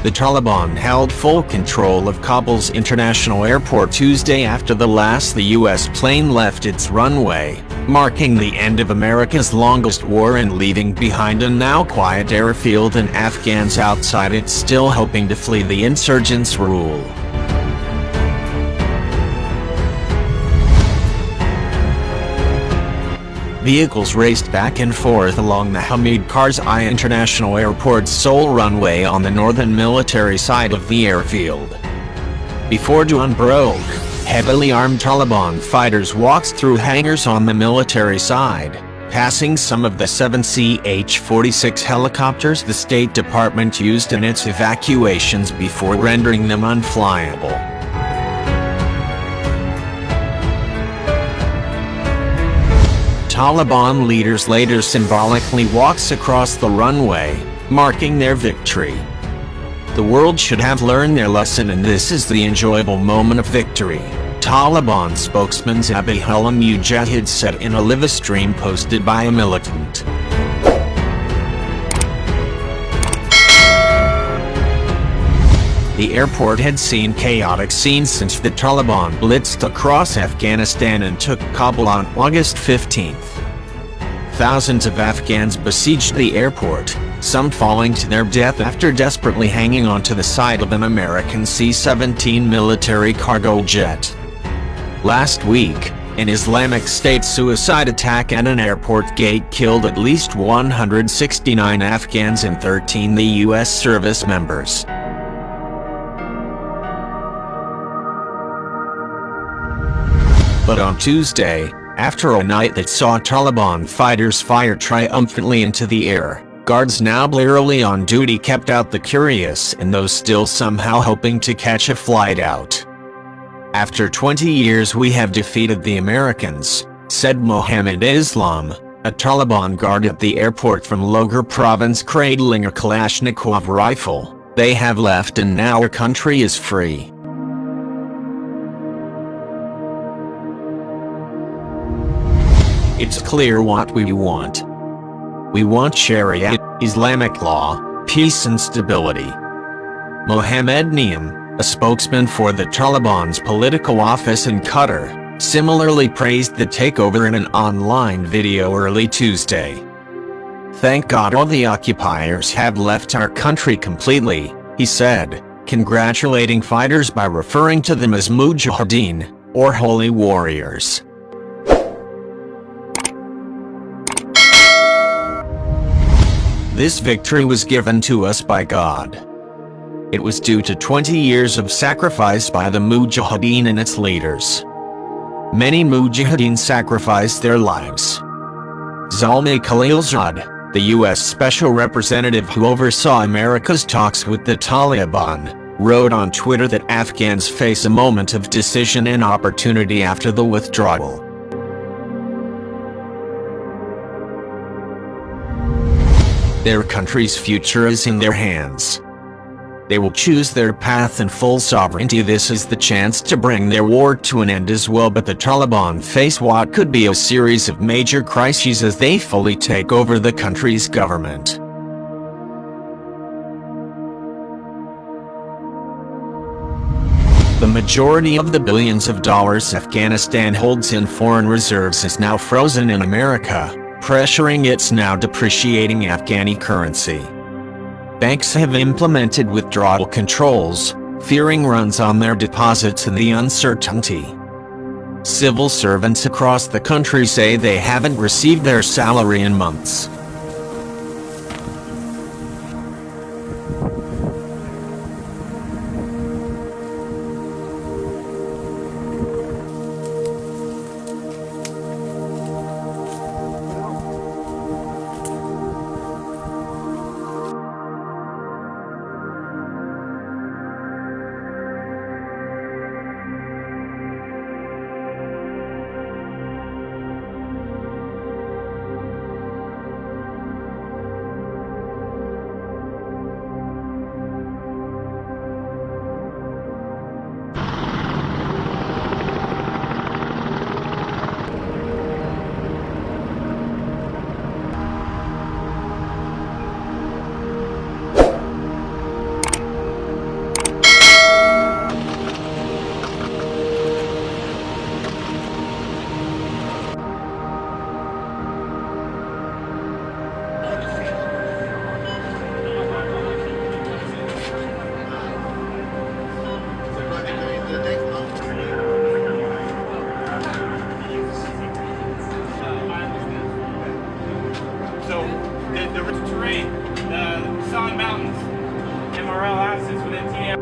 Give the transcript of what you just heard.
The Taliban held full control of Kabul's international airport Tuesday after the last U.S. plane left its runway, marking the end of America's longest war and leaving behind a now quiet airfield and Afghans outside it still hoping to flee the insurgents' rule. Vehicles raced back and forth along the Hamid Karzai International Airport's sole runway on the northern military side of the airfield. Before dawn broke, heavily armed Taliban fighters walked through hangars on the military side, passing some of the 7 CH-46 helicopters the State Department used in its evacuations before rendering them unflyable. Taliban leaders later symbolically walks across the runway, marking their victory. The world should have learned their lesson, and this is the enjoyable moment of victory, Taliban spokesman Zabihullah Mujahid said in a live stream posted by a militant. The airport had seen chaotic scenes since the Taliban blitzed across Afghanistan and took Kabul on August 15th. Thousands of Afghans besieged the airport, some falling to their death after desperately hanging onto the side of an American C-17 military cargo jet. Last week, an Islamic State suicide attack at an airport gate killed at least 169 Afghans and 13 the U.S. service members. But on Tuesday, after a night that saw Taliban fighters fire triumphantly into the air, guards now blearily on duty kept out the curious and those still somehow hoping to catch a flight out. After 20 years we have defeated the Americans, said Mohammed Islam, a Taliban guard at the airport from Logar province cradling a Kalashnikov rifle. They have left and now our country is free. It's clear what we want. We want Sharia, Islamic law, peace and stability. Mohammed Naeem, a spokesman for the Taliban's political office in Qatar, similarly praised the takeover in an online video early Tuesday. "Thank God all the occupiers have left our country completely," he said, congratulating fighters by referring to them as mujahideen, or holy warriors. This victory was given to us by God. It was due to 20 years of sacrifice by the Mujahideen and its leaders. Many Mujahideen sacrificed their lives. Zalmay Khalilzad, the U.S. Special Representative who oversaw America's talks with the Taliban, wrote on Twitter that Afghans face a moment of decision and opportunity after the withdrawal. Their country's future is in their hands. They will choose their path in full sovereignty. This is the chance to bring their war to an end as well, but the Taliban face what could be a series of major crises as they fully take over the country's government. The majority of the billions of dollars Afghanistan holds in foreign reserves is now frozen in America, pressuring its now depreciating Afghani currency. Banks have implemented withdrawal controls, fearing runs on their deposits and the uncertainty. Civil servants across the country say they haven't received their salary in months. the mountains. MRL assets within TM.